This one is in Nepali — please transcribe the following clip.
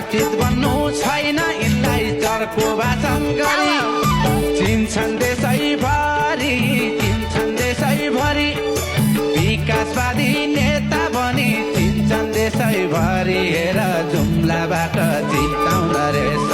चर्चित बन्नु छैन यिनलाई चर्को भाषण गरी चिन्छन् देशैभरि विकासवादी नेता बनी चिन्छन् देशैभरि हेर जुम्लाबाट जिताउँदा रे